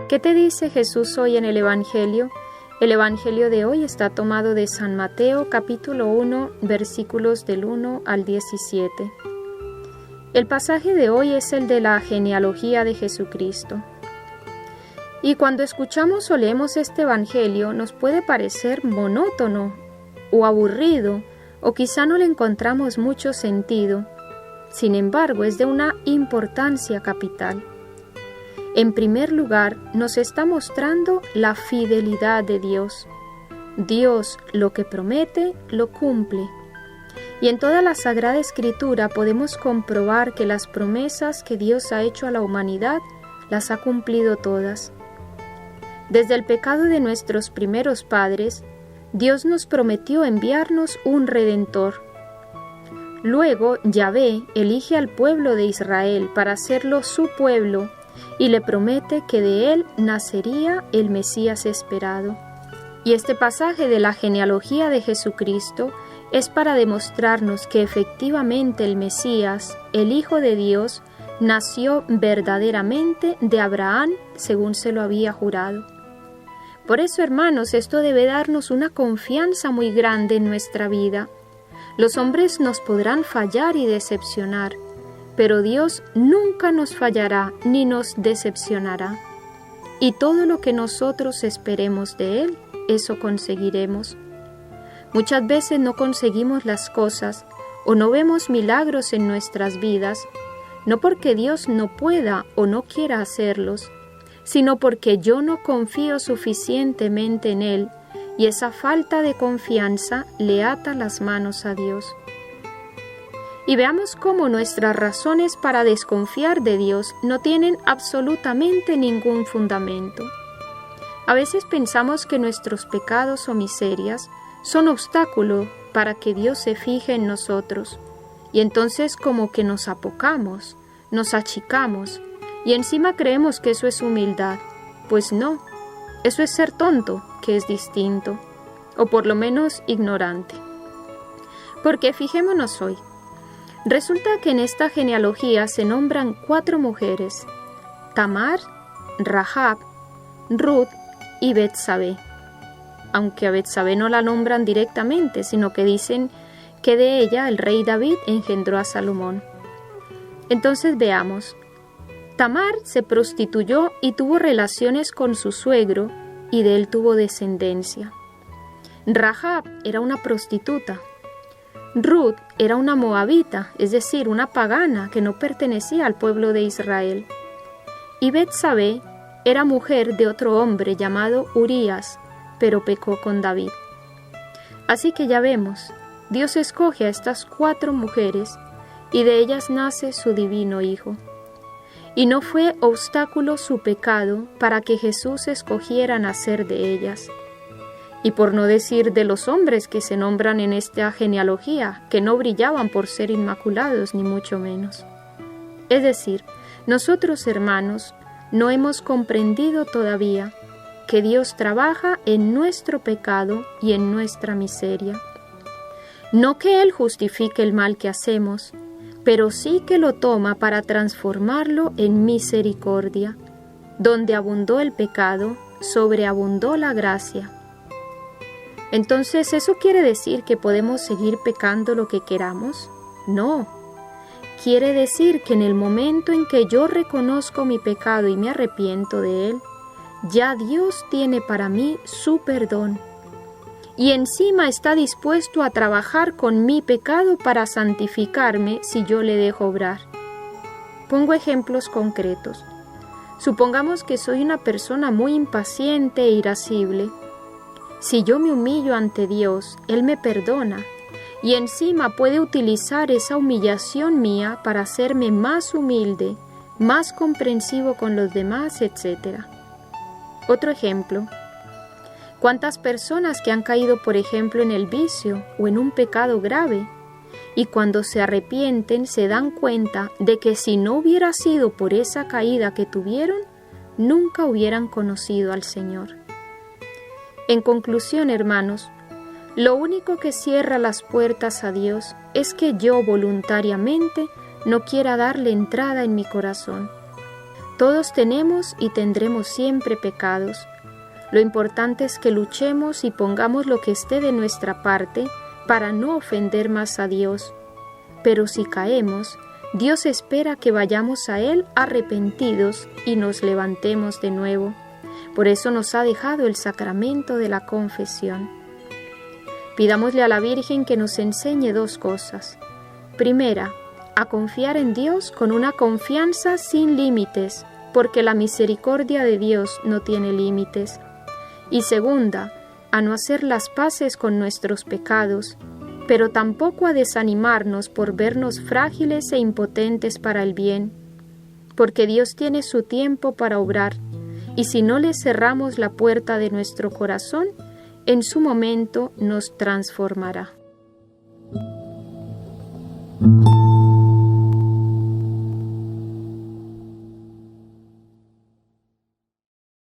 ¿Qué te dice Jesús hoy en el Evangelio? El Evangelio de hoy está tomado de San Mateo, capítulo 1, versículos del 1 al 17. El pasaje de hoy es el de la genealogía de Jesucristo. Y cuando escuchamos o leemos este Evangelio, nos puede parecer monótono o aburrido, o quizá no le encontramos mucho sentido. Sin embargo, es de una importancia capital. En primer lugar, nos está mostrando la fidelidad de Dios. Dios lo que promete, lo cumple. Y en toda la Sagrada Escritura podemos comprobar que las promesas que Dios ha hecho a la humanidad las ha cumplido todas. Desde el pecado de nuestros primeros padres, Dios nos prometió enviarnos un Redentor. Luego, Yahvé elige al pueblo de Israel para hacerlo su pueblo y le promete que de él nacería el Mesías esperado. Y este pasaje de la genealogía de Jesucristo es para demostrarnos que efectivamente el Mesías, el Hijo de Dios, nació verdaderamente de Abraham según se lo había jurado. Por eso, hermanos, esto debe darnos una confianza muy grande en nuestra vida. Los hombres nos podrán fallar y decepcionar, pero Dios nunca nos fallará ni nos decepcionará. Y todo lo que nosotros esperemos de Él, eso conseguiremos. Muchas veces no conseguimos las cosas o no vemos milagros en nuestras vidas, no porque Dios no pueda o no quiera hacerlos, sino porque yo no confío suficientemente en Él y esa falta de confianza le ata las manos a Dios. Y veamos cómo nuestras razones para desconfiar de Dios no tienen absolutamente ningún fundamento. A veces pensamos que nuestros pecados o miserias son obstáculo para que Dios se fije en nosotros, y entonces como que nos apocamos, nos achicamos, y encima creemos que eso es humildad. Pues no, eso es ser tonto, que es distinto, o por lo menos ignorante. Porque fijémonos hoy, resulta que en esta genealogía se nombran 4 mujeres: Tamar, Rahab, Ruth y Betsabé. Aunque a Betsabé no la nombran directamente, sino que dicen que de ella el rey David engendró a Salomón. Entonces veamos. Tamar se prostituyó y tuvo relaciones con su suegro, y de él tuvo descendencia. Rahab era una prostituta. Ruth era una moabita, es decir, una pagana que no pertenecía al pueblo de Israel. Y Betsabé era mujer de otro hombre llamado Urías, pero pecó con David. Así que ya vemos, Dios escoge a estas 4 mujeres y de ellas nace su divino Hijo. Y no fue obstáculo su pecado para que Jesús escogiera nacer de ellas. Y por no decir de los hombres que se nombran en esta genealogía, que no brillaban por ser inmaculados, ni mucho menos. Es decir, nosotros, hermanos, no hemos comprendido todavía que Dios trabaja en nuestro pecado y en nuestra miseria. No que Él justifique el mal que hacemos, pero sí que lo toma para transformarlo en misericordia. Donde abundó el pecado, sobreabundó la gracia. Entonces, ¿eso quiere decir que podemos seguir pecando lo que queramos? No. Quiere decir que en el momento en que yo reconozco mi pecado y me arrepiento de él, ya Dios tiene para mí su perdón. Y encima está dispuesto a trabajar con mi pecado para santificarme si yo le dejo obrar. Pongo ejemplos concretos. Supongamos que soy una persona muy impaciente e irascible. Si yo me humillo ante Dios, Él me perdona y encima puede utilizar esa humillación mía para hacerme más humilde, más comprensivo con los demás, etc. Otro ejemplo. ¿Cuántas personas que han caído, por ejemplo, en el vicio o en un pecado grave, y cuando se arrepienten se dan cuenta de que si no hubiera sido por esa caída que tuvieron, nunca hubieran conocido al Señor? En conclusión, hermanos, lo único que cierra las puertas a Dios es que yo voluntariamente no quiera darle entrada en mi corazón. Todos tenemos y tendremos siempre pecados. Lo importante es que luchemos y pongamos lo que esté de nuestra parte para no ofender más a Dios. Pero si caemos, Dios espera que vayamos a Él arrepentidos y nos levantemos de nuevo. Por eso nos ha dejado el sacramento de la confesión. Pidámosle a la Virgen que nos enseñe dos cosas. Primera, a confiar en Dios con una confianza sin límites, porque la misericordia de Dios no tiene límites. Y segunda, a no hacer las paces con nuestros pecados, pero tampoco a desanimarnos por vernos frágiles e impotentes para el bien, porque Dios tiene su tiempo para obrar, y si no le cerramos la puerta de nuestro corazón, en su momento nos transformará.